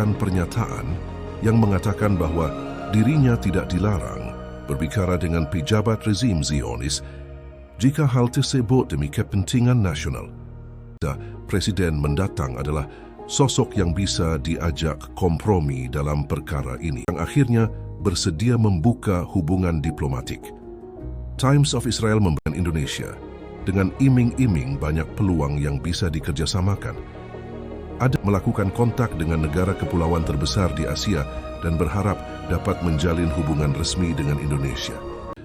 mengeluarkan pernyataan yang mengatakan bahwa dirinya tidak dilarang berbicara dengan pejabat rezim Zionis jika hal tersebut demi kepentingan nasional. Presiden mendatang adalah sosok yang bisa diajak kompromi dalam perkara ini, yang akhirnya bersedia membuka hubungan diplomatik. Times of Israel memberikan Indonesia dengan iming-iming banyak peluang yang bisa dikerjasamakan. Ada melakukan kontak dengan negara kepulauan terbesar di Asia dan berharap dapat menjalin hubungan resmi dengan Indonesia.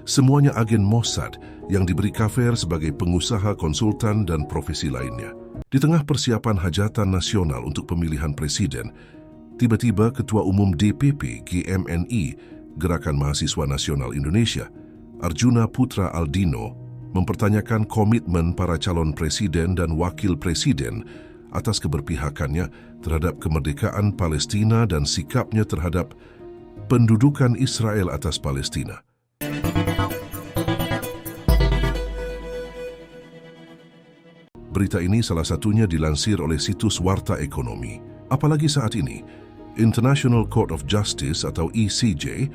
Semuanya agen Mossad yang diberi kafir sebagai pengusaha, konsultan, dan profesi lainnya. Di tengah persiapan hajatan nasional untuk pemilihan presiden, tiba-tiba Ketua Umum DPP GMNI, Gerakan Mahasiswa Nasional Indonesia, Arjuna Putra Aldino, mempertanyakan komitmen para calon presiden dan wakil presiden atas keberpihakannya terhadap kemerdekaan Palestina dan sikapnya terhadap pendudukan Israel atas Palestina. Berita ini salah satunya dilansir oleh situs Warta Ekonomi. Apalagi saat ini, International Court of Justice atau ICJ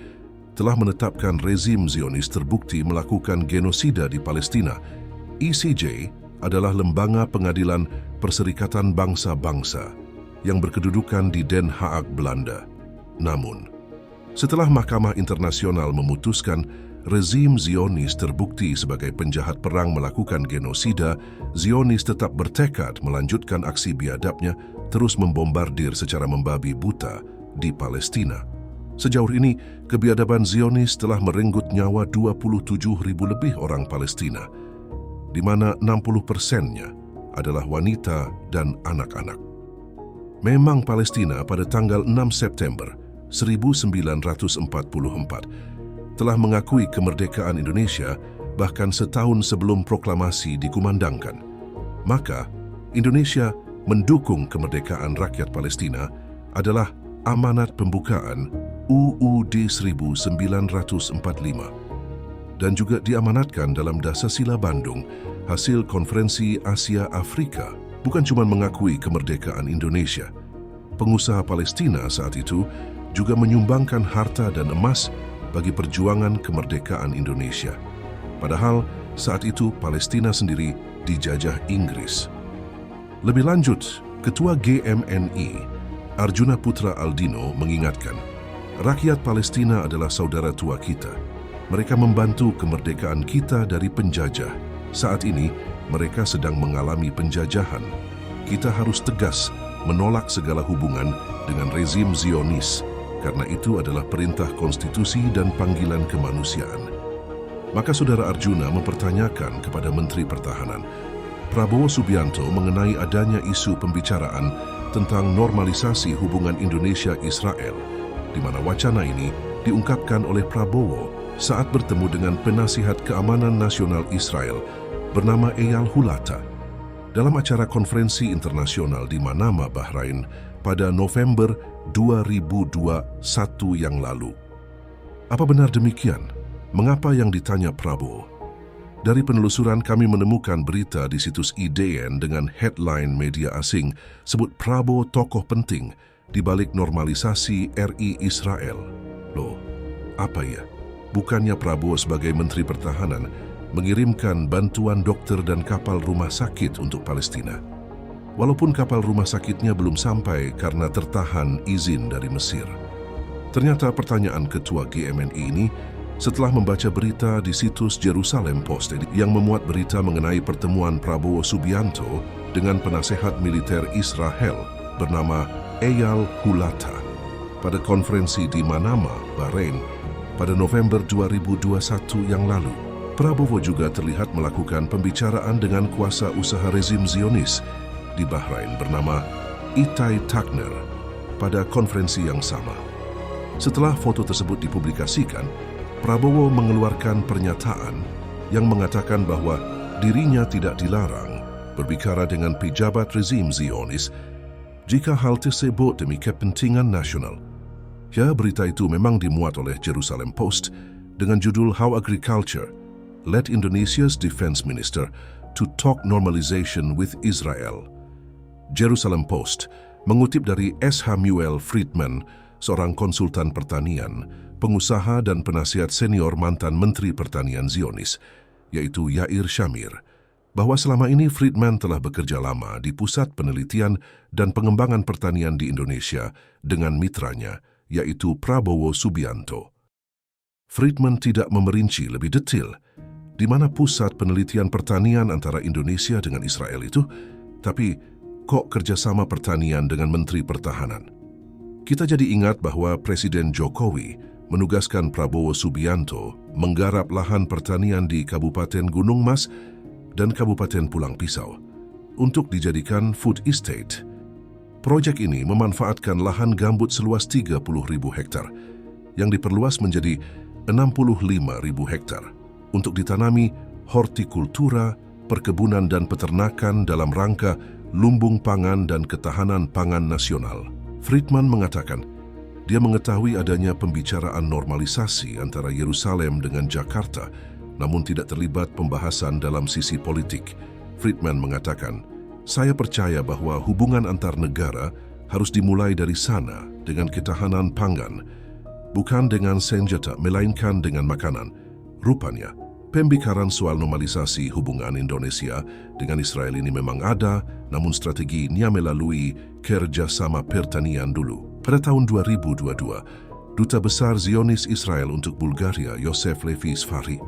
telah menetapkan rezim Zionis terbukti melakukan genosida di Palestina. ICJ adalah lembaga pengadilan Perserikatan Bangsa-Bangsa yang berkedudukan di Den Haag, Belanda. Namun, setelah Mahkamah Internasional memutuskan rezim Zionis terbukti sebagai penjahat perang melakukan genosida, Zionis tetap bertekad melanjutkan aksi biadabnya terus membombardir secara membabi buta di Palestina. Sejauh ini, kebiadaban Zionis telah merenggut nyawa 27.000 lebih orang Palestina, di mana 60%-nya adalah wanita dan anak-anak. Memang Palestina pada tanggal 6 September 1944 telah mengakui kemerdekaan Indonesia bahkan setahun sebelum proklamasi dikumandangkan. Maka, Indonesia mendukung kemerdekaan rakyat Palestina adalah amanat pembukaan UUD 1945 dan juga diamanatkan dalam Dasasila Bandung hasil Konferensi Asia Afrika. Bukan cuma mengakui kemerdekaan Indonesia, pengusaha Palestina saat itu juga menyumbangkan harta dan emas bagi perjuangan kemerdekaan Indonesia. Padahal saat itu Palestina sendiri dijajah Inggris. Lebih lanjut, Ketua GMNI, Arjuna Putra Aldino mengingatkan, rakyat Palestina adalah saudara tua kita. Mereka membantu kemerdekaan kita dari penjajah. Saat ini, mereka sedang mengalami penjajahan. Kita harus tegas menolak segala hubungan dengan rezim Zionis, karena itu adalah perintah konstitusi dan panggilan kemanusiaan. Maka Saudara Arjuna mempertanyakan kepada Menteri Pertahanan, Prabowo Subianto mengenai adanya isu pembicaraan tentang normalisasi hubungan Indonesia-Israel, di mana wacana ini diungkapkan oleh Prabowo saat bertemu dengan Penasihat Keamanan Nasional Israel bernama Eyal Hulata dalam acara konferensi internasional di Manama, Bahrain pada November 2021 yang lalu. Apa benar demikian? Mengapa yang ditanya Prabowo? Dari penelusuran kami menemukan berita di situs IDN dengan headline media asing sebut Prabowo tokoh penting di balik normalisasi RI Israel. Loh, apa ya? Bukannya Prabowo sebagai Menteri Pertahanan mengirimkan bantuan dokter dan kapal rumah sakit untuk Palestina? Walaupun kapal rumah sakitnya belum sampai karena tertahan izin dari Mesir. Ternyata pertanyaan Ketua GMNI ini setelah membaca berita di situs Jerusalem Post yang memuat berita mengenai pertemuan Prabowo Subianto dengan penasehat militer Israel bernama Eyal Hulata pada konferensi di Manama, Bahrain pada November 2021 yang lalu. Prabowo juga terlihat melakukan pembicaraan dengan kuasa usaha rezim Zionis di Bahrain bernama Itai Tagner pada konferensi yang sama. Setelah foto tersebut dipublikasikan, Prabowo mengeluarkan pernyataan yang mengatakan bahwa dirinya tidak dilarang berbicara dengan pejabat rezim Zionis jika hal tersebut demi kepentingan nasional. Ya, berita itu memang dimuat oleh Jerusalem Post dengan judul How Agriculture Led Indonesia's Defense Minister to Talk Normalization with Israel. Jerusalem Post Mengutip dari S. Samuel Friedman, seorang konsultan pertanian, pengusaha dan penasihat senior mantan Menteri Pertanian Zionis, yaitu Yair Shamir, bahwa selama ini Friedman telah bekerja lama di Pusat Penelitian dan Pengembangan Pertanian di Indonesia dengan mitranya, yaitu Prabowo Subianto. Friedman tidak memerinci lebih detail di mana pusat penelitian pertanian antara Indonesia dengan Israel itu, tapi kok kerjasama pertanian dengan Menteri Pertahanan. Kita jadi ingat bahwa Presiden Jokowi menugaskan Prabowo Subianto menggarap lahan pertanian di Kabupaten Gunung Mas dan Kabupaten Pulang Pisau untuk dijadikan food estate. Proyek ini memanfaatkan lahan gambut seluas 30.000 hektar yang diperluas menjadi 65.000 hektar untuk ditanami hortikultura, perkebunan dan peternakan dalam rangka lumbung pangan dan ketahanan pangan nasional. Friedman mengatakan, dia mengetahui adanya pembicaraan normalisasi antara Yerusalem dengan Jakarta, namun tidak terlibat pembahasan dalam sisi politik. Friedman mengatakan, saya percaya bahwa hubungan antar negara harus dimulai dari sana dengan ketahanan pangan, bukan dengan senjata, melainkan dengan makanan. Rupanya, pembicaraan soal normalisasi hubungan Indonesia dengan Israel ini memang ada, namun strateginya melalui kerjasama pertanian dulu. Pada tahun 2022, Duta Besar Zionis Israel untuk Bulgaria, Yosef Levi Sfari,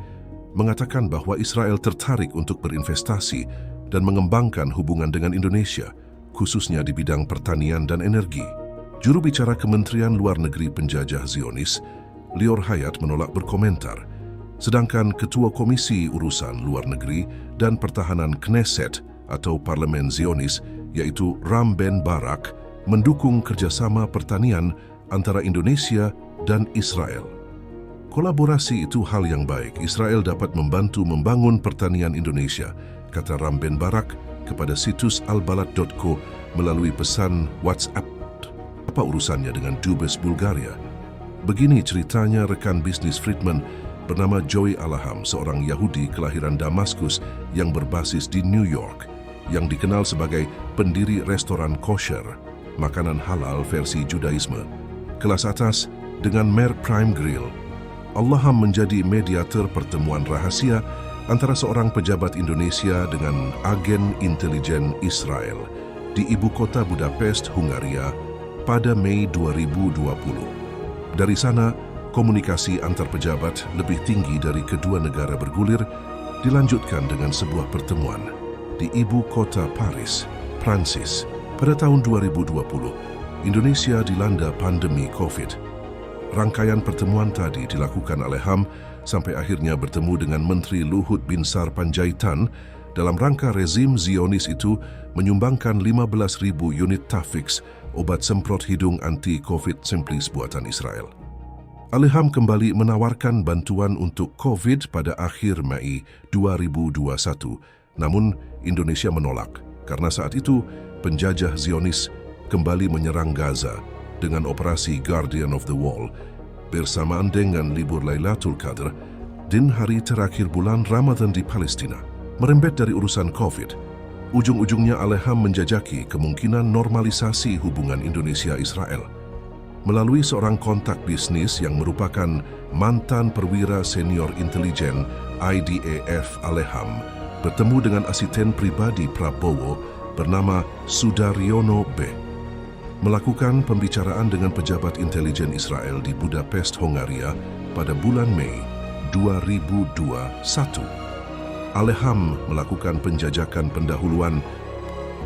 mengatakan bahwa Israel tertarik untuk berinvestasi dan mengembangkan hubungan dengan Indonesia, khususnya di bidang pertanian dan energi. Juru bicara Kementerian Luar Negeri penjajah Zionis, Lior Hayat, menolak berkomentar, sedangkan Ketua Komisi Urusan Luar Negeri dan Pertahanan Knesset atau Parlemen Zionis, yaitu Ram Ben Barak, mendukung kerjasama pertanian antara Indonesia dan Israel. Kolaborasi itu hal yang baik. Israel dapat membantu membangun pertanian Indonesia, kata Ram Ben Barak kepada situs albalad.co melalui pesan WhatsApp. Apa urusannya dengan Dubes Bulgaria? Begini ceritanya rekan bisnis Friedman bernama Joey Alaham, seorang Yahudi kelahiran Damaskus yang berbasis di New York, yang dikenal sebagai pendiri restoran kosher, makanan halal versi Judaisme, kelas atas dengan merek Prime Grill. Alaham menjadi mediator pertemuan rahasia antara seorang pejabat Indonesia dengan agen intelijen Israel di ibu kota Budapest, Hungaria, pada Mei 2020. Dari sana, komunikasi antar pejabat lebih tinggi dari kedua negara bergulir, dilanjutkan dengan sebuah pertemuan di ibu kota Paris, Prancis. Pada tahun 2020, Indonesia dilanda pandemi COVID. Rangkaian pertemuan tadi dilakukan oleh Ham sampai akhirnya bertemu dengan Menteri Luhut Binsar Panjaitan dalam rangka rezim Zionis itu menyumbangkan 15.000 unit Tafix, obat semprot hidung anti-COVID simplis buatan Israel. Aleham kembali menawarkan bantuan untuk COVID pada akhir Mei 2021, namun Indonesia menolak karena saat itu penjajah Zionis kembali menyerang Gaza dengan operasi Guardian of the Wall bersamaan dengan libur Lailatul Qadar dan hari terakhir bulan Ramadan di Palestina. Merembet dari urusan COVID, ujung-ujungnya Aleham menjajaki kemungkinan normalisasi hubungan Indonesia-Israel. Melalui seorang kontak bisnis yang merupakan mantan perwira senior intelijen IDAF, Aleham bertemu dengan asisten pribadi Prabowo bernama Sudaryono B. Melakukan pembicaraan dengan pejabat intelijen Israel di Budapest, Hungaria pada bulan Mei 2021. Aleham melakukan penjajakan pendahuluan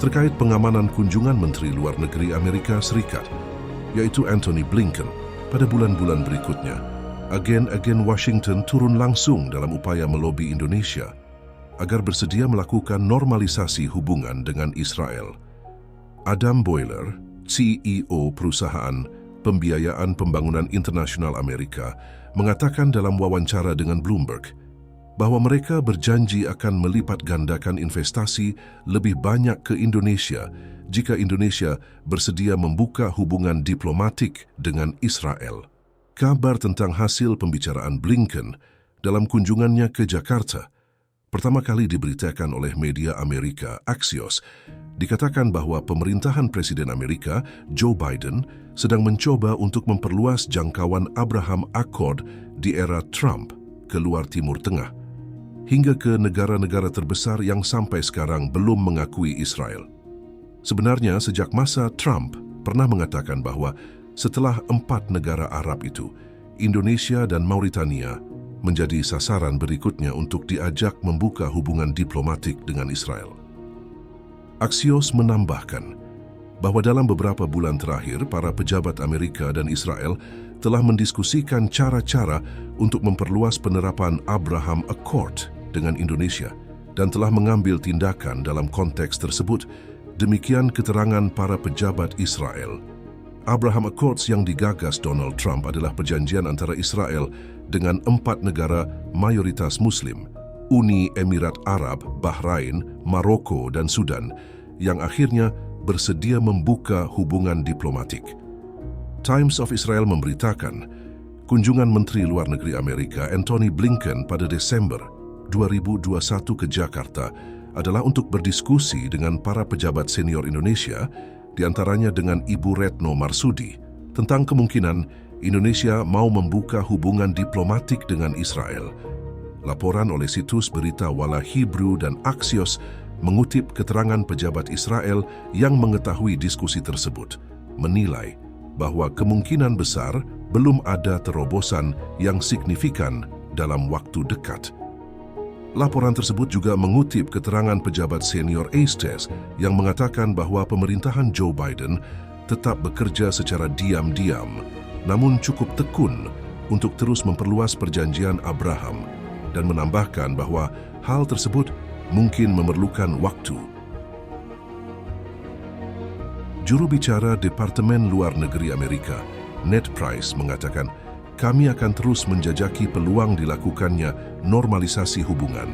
terkait pengamanan kunjungan Menteri Luar Negeri Amerika Serikat, yaitu Antony Blinken, pada bulan-bulan berikutnya. Agen-agen Washington turun langsung dalam upaya melobi Indonesia agar bersedia melakukan normalisasi hubungan dengan Israel. Adam Boiler, CEO perusahaan pembiayaan pembangunan internasional Amerika, mengatakan dalam wawancara dengan Bloomberg bahwa mereka berjanji akan melipat gandakan investasi lebih banyak ke Indonesia jika Indonesia bersedia membuka hubungan diplomatik dengan Israel. Kabar tentang hasil pembicaraan Blinken dalam kunjungannya ke Jakarta pertama kali diberitakan oleh media Amerika Axios, dikatakan bahwa pemerintahan Presiden Amerika, Joe Biden, sedang mencoba untuk memperluas jangkauan Abraham Accord di era Trump ke luar Timur Tengah, hingga ke negara-negara terbesar yang sampai sekarang belum mengakui Israel. Sebenarnya, sejak masa Trump pernah mengatakan bahwa setelah 4 negara Arab itu, Indonesia dan Mauritania menjadi sasaran berikutnya untuk diajak membuka hubungan diplomatik dengan Israel. Axios menambahkan bahwa dalam beberapa bulan terakhir, para pejabat Amerika dan Israel telah mendiskusikan cara-cara untuk memperluas penerapan Abraham Accord dengan Indonesia dan telah mengambil tindakan dalam konteks tersebut. Demikian keterangan para pejabat Israel. Abraham Accords yang digagas Donald Trump adalah perjanjian antara Israel dengan 4 negara mayoritas Muslim, Uni Emirat Arab, Bahrain, Maroko, dan Sudan, yang akhirnya bersedia membuka hubungan diplomatik. Times of Israel memberitakan, kunjungan Menteri Luar Negeri Amerika Antony Blinken pada Desember 2021 ke Jakarta adalah untuk berdiskusi dengan para pejabat senior Indonesia, di antaranya dengan Ibu Retno Marsudi, tentang kemungkinan Indonesia mau membuka hubungan diplomatik dengan Israel. Laporan oleh situs berita Walla Hebrew dan Axios mengutip keterangan pejabat Israel yang mengetahui diskusi tersebut, menilai bahwa kemungkinan besar belum ada terobosan yang signifikan dalam waktu dekat. Laporan tersebut juga mengutip keterangan pejabat senior Estes yang mengatakan bahwa pemerintahan Joe Biden tetap bekerja secara diam-diam, namun cukup tekun untuk terus memperluas perjanjian Abraham dan menambahkan bahwa hal tersebut mungkin memerlukan waktu. Juru bicara Departemen Luar Negeri Amerika, Ned Price, mengatakan, "Kami akan terus menjajaki peluang dilakukannya normalisasi hubungan,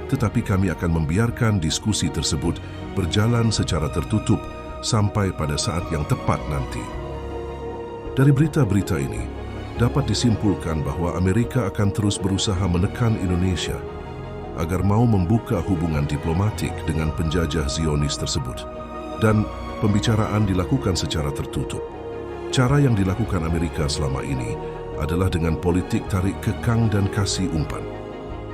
tetapi kami akan membiarkan diskusi tersebut berjalan secara tertutup sampai pada saat yang tepat nanti." Dari berita-berita ini, dapat disimpulkan bahwa Amerika akan terus berusaha menekan Indonesia agar mau membuka hubungan diplomatik dengan penjajah Zionis tersebut, dan pembicaraan dilakukan secara tertutup. Cara yang dilakukan Amerika selama ini adalah dengan politik tarik kekang dan kasih umpan.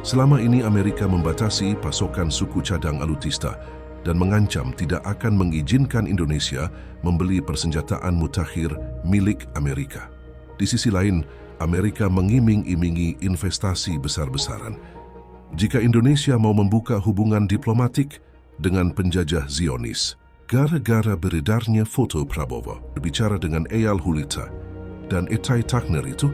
Selama ini Amerika membatasi pasokan suku cadang alutista dan mengancam tidak akan mengizinkan Indonesia membeli persenjataan mutakhir milik Amerika. Di sisi lain, Amerika mengiming-imingi investasi besar-besaran. Jika Indonesia mau membuka hubungan diplomatik dengan penjajah Zionis, gara-gara beredarnya foto Prabowo berbicara dengan Eyal Hulita dan Etai Takner itu,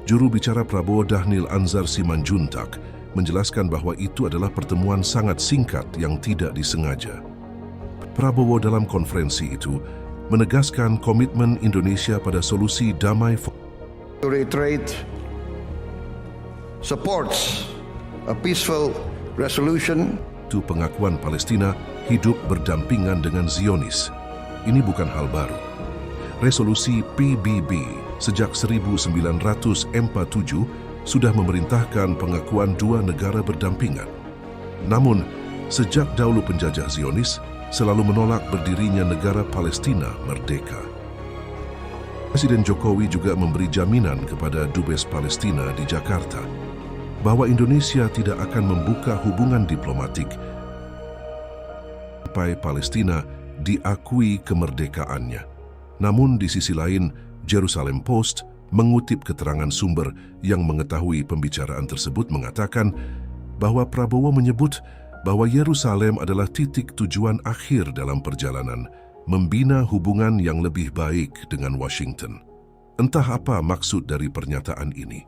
juru bicara Prabowo Dhanil Anzar Simanjuntak menjelaskan bahwa itu adalah pertemuan sangat singkat yang tidak disengaja. Prabowo dalam konferensi itu menegaskan komitmen Indonesia pada solusi damai. To reiterate, supports a peaceful resolution. Itu pengakuan Palestina hidup berdampingan dengan Zionis. Ini bukan hal baru. Resolusi PBB sejak 1947 sudah memerintahkan pengakuan 2 negara berdampingan. Namun, sejak dahulu penjajah Zionis selalu menolak berdirinya negara Palestina merdeka. Presiden Jokowi juga memberi jaminan kepada Dubes Palestina di Jakarta bahwa Indonesia tidak akan membuka hubungan diplomatik sampai Palestina diakui kemerdekaannya. Namun di sisi lain, Jerusalem Post mengutip keterangan sumber yang mengetahui pembicaraan tersebut mengatakan bahwa Prabowo menyebut bahwa Yerusalem adalah titik tujuan akhir dalam perjalanan membina hubungan yang lebih baik dengan Washington. Entah apa maksud dari pernyataan ini.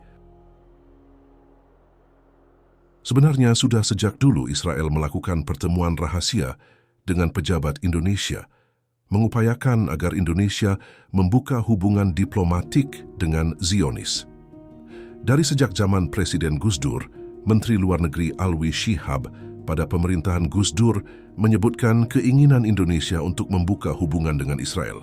Sebenarnya sudah sejak dulu Israel melakukan pertemuan rahasia dengan pejabat Indonesia, mengupayakan agar Indonesia membuka hubungan diplomatik dengan Zionis. Dari sejak zaman Presiden Gus Dur, Menteri Luar Negeri Alwi Shihab pada pemerintahan Gus Dur menyebutkan keinginan Indonesia untuk membuka hubungan dengan Israel.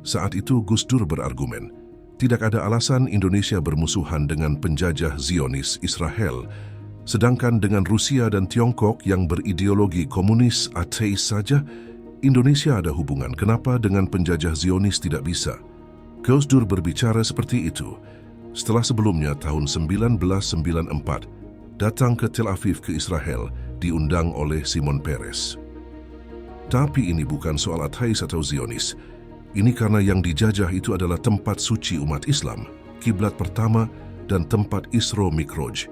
Saat itu Gus Dur berargumen, tidak ada alasan Indonesia bermusuhan dengan penjajah Zionis Israel, Sedangkan dengan Rusia dan Tiongkok yang berideologi komunis ateis saja, Indonesia ada hubungan. Kenapa dengan penjajah Zionis tidak bisa? Gus Dur berbicara seperti itu setelah sebelumnya tahun 1994 datang ke Tel Aviv ke Israel diundang oleh Simon Peres. Tapi ini bukan soal ateis atau Zionis. Ini karena yang dijajah itu adalah tempat suci umat Islam, kiblat pertama dan tempat Isra Mikraj.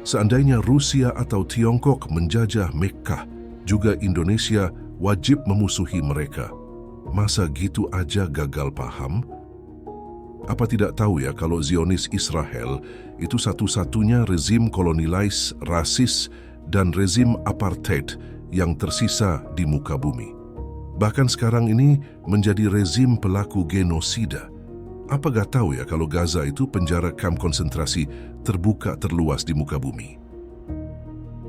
Seandainya Rusia atau Tiongkok menjajah Mekkah, juga Indonesia wajib memusuhi mereka. Masa gitu aja gagal paham? Apa tidak tahu ya kalau Zionis Israel itu satu-satunya rezim kolonialis, rasis, dan rezim apartheid yang tersisa di muka bumi. Bahkan sekarang ini menjadi rezim pelaku genosida. Apa gak tahu ya kalau Gaza itu penjara kamp konsentrasi terbuka terluas di muka bumi.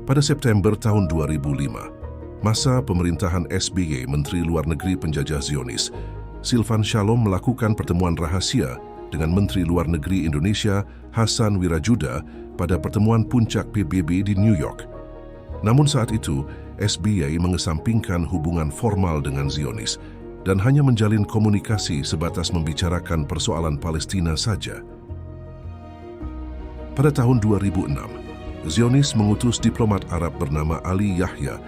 Pada September tahun 2005, masa pemerintahan SBY Menteri Luar Negeri penjajah Zionis, Silvan Shalom melakukan pertemuan rahasia dengan Menteri Luar Negeri Indonesia Hasan Wirajuda pada pertemuan puncak PBB di New York. Namun saat itu, SBY mengesampingkan hubungan formal dengan Zionis dan hanya menjalin komunikasi sebatas membicarakan persoalan Palestina saja. Pada tahun 2006, Zionis mengutus diplomat Arab bernama Ali Yahya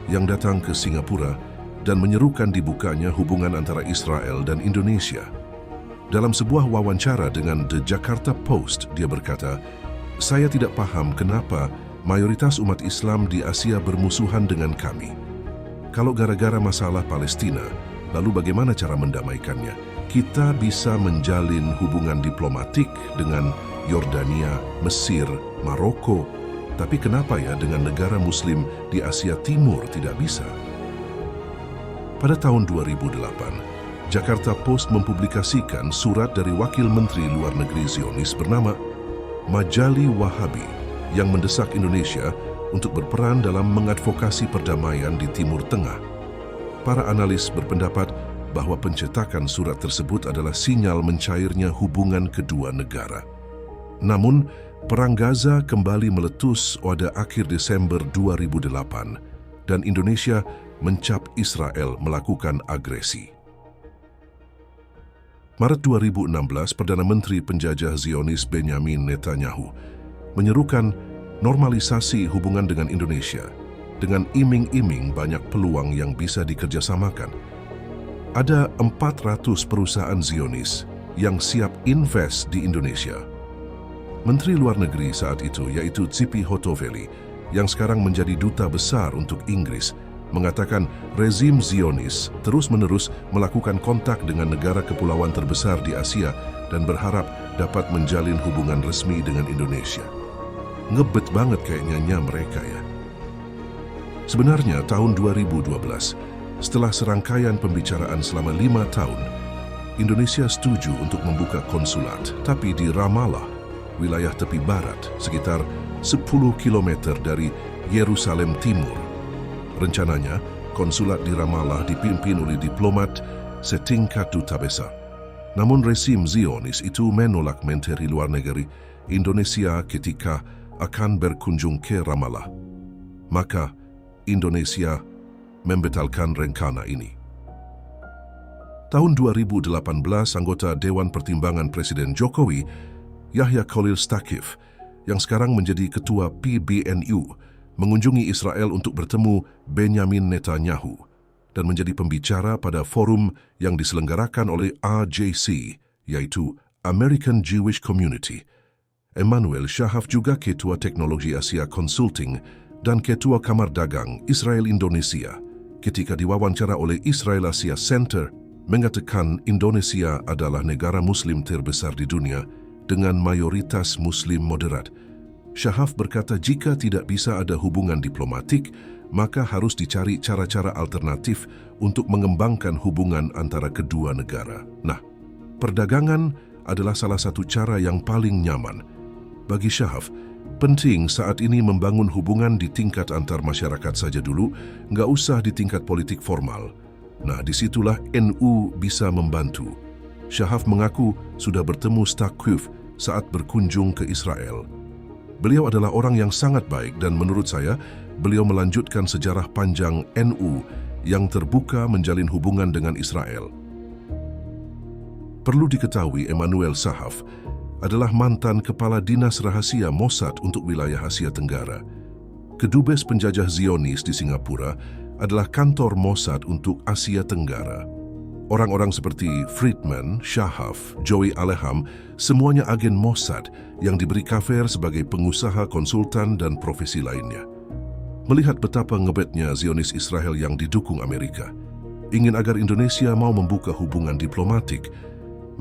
yang datang ke Singapura dan menyerukan dibukanya hubungan antara Israel dan Indonesia. Dalam sebuah wawancara dengan The Jakarta Post, dia berkata, "Saya tidak paham kenapa mayoritas umat Islam di Asia bermusuhan dengan kami. Kalau gara-gara masalah Palestina, lalu bagaimana cara mendamaikannya? Kita bisa menjalin hubungan diplomatik dengan Yordania, Mesir, Maroko, tapi kenapa ya dengan negara Muslim di Asia Timur tidak bisa?" Pada tahun 2008, Jakarta Post mempublikasikan surat dari Wakil Menteri Luar Negeri Zionis bernama Majali Wahabi yang mendesak Indonesia untuk berperan dalam mengadvokasi perdamaian di Timur Tengah. Para analis berpendapat bahwa pencetakan surat tersebut adalah sinyal mencairnya hubungan kedua negara. Namun, Perang Gaza kembali meletus pada akhir Desember 2008 dan Indonesia mencap Israel melakukan agresi. Maret 2016, Perdana Menteri penjajah Zionis Benjamin Netanyahu menyerukan normalisasi hubungan dengan Indonesia dengan iming-iming banyak peluang yang bisa dikerjasamakan. Ada 400 perusahaan Zionis yang siap invest di Indonesia. Menteri Luar Negeri saat itu, yaitu Tsipi Hotovely, yang sekarang menjadi duta besar untuk Inggris, mengatakan rezim Zionis terus-menerus melakukan kontak dengan negara kepulauan terbesar di Asia dan berharap dapat menjalin hubungan resmi dengan Indonesia. Ngebet banget kayaknya mereka ya. Sebenarnya tahun 2012, setelah serangkaian pembicaraan selama 5 tahun, Indonesia setuju untuk membuka konsulat, tapi di Ramallah, wilayah tepi barat, sekitar 10 km dari Yerusalem Timur. Rencananya, konsulat di Ramallah dipimpin oleh diplomat setingkat duta besar. Namun rezim Zionis itu menolak Menteri Luar Negeri Indonesia ketika akan berkunjung ke Ramallah. Maka, Indonesia membatalkan rencana ini. Tahun 2018, anggota Dewan Pertimbangan Presiden Jokowi, Yahya Khalil Stakif, yang sekarang menjadi ketua PBNU, mengunjungi Israel untuk bertemu Benjamin Netanyahu dan menjadi pembicara pada forum yang diselenggarakan oleh RJC, yaitu American Jewish Community. Emmanuel Shahaf juga Ketua Teknologi Asia Consulting dan Ketua Kamar Dagang Israel Indonesia, ketika diwawancara oleh Israel Asia Center, mengatakan Indonesia adalah negara Muslim terbesar di dunia dengan mayoritas Muslim moderat. Shahaf berkata jika tidak bisa ada hubungan diplomatik, maka harus dicari cara-cara alternatif untuk mengembangkan hubungan antara kedua negara. Nah, perdagangan adalah salah satu cara yang paling nyaman. Bagi Shahaf, penting saat ini membangun hubungan di tingkat antar masyarakat saja dulu, nggak usah di tingkat politik formal. Nah, disitulah NU bisa membantu. Shahaf mengaku sudah bertemu Stakif saat berkunjung ke Israel. Beliau adalah orang yang sangat baik dan menurut saya, beliau melanjutkan sejarah panjang NU yang terbuka menjalin hubungan dengan Israel. Perlu diketahui Emmanuel Sahaf adalah mantan Kepala Dinas Rahasia Mossad untuk wilayah Asia Tenggara. Kedubes penjajah Zionis di Singapura adalah kantor Mossad untuk Asia Tenggara. Orang-orang seperti Friedman, Sahaf, Joey Aleham, semuanya agen Mossad yang diberi kafir sebagai pengusaha, konsultan, dan profesi lainnya. Melihat betapa ngebetnya Zionis Israel yang didukung Amerika, ingin agar Indonesia mau membuka hubungan diplomatik,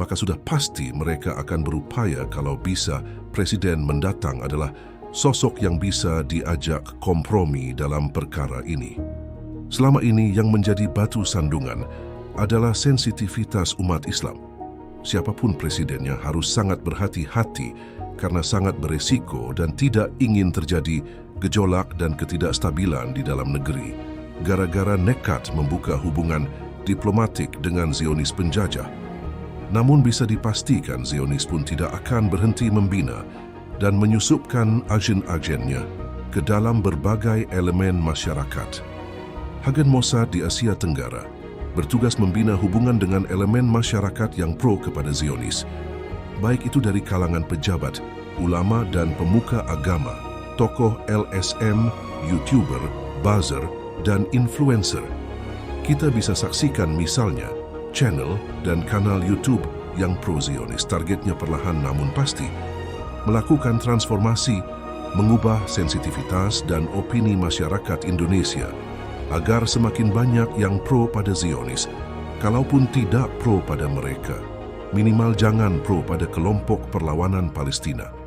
maka sudah pasti mereka akan berupaya kalau bisa Presiden mendatang adalah sosok yang bisa diajak kompromi dalam perkara ini. Selama ini yang menjadi batu sandungan adalah sensitivitas umat Islam. Siapapun presidennya harus sangat berhati-hati karena sangat beresiko dan tidak ingin terjadi gejolak dan ketidakstabilan di dalam negeri gara-gara nekat membuka hubungan diplomatik dengan Zionis penjajah. Namun bisa dipastikan Zionis pun tidak akan berhenti membina dan menyusupkan agen-agennya ke dalam berbagai elemen masyarakat. Agen Mossad di Asia Tenggara bertugas membina hubungan dengan elemen masyarakat yang pro kepada Zionis, baik itu dari kalangan pejabat, ulama dan pemuka agama, tokoh LSM, YouTuber, buzzer, dan influencer. Kita bisa saksikan misalnya channel dan kanal YouTube yang pro-Zionis targetnya perlahan namun pasti melakukan transformasi, mengubah sensitivitas dan opini masyarakat Indonesia agar semakin banyak yang pro pada Zionis, kalaupun tidak pro pada mereka, minimal jangan pro pada kelompok perlawanan Palestina.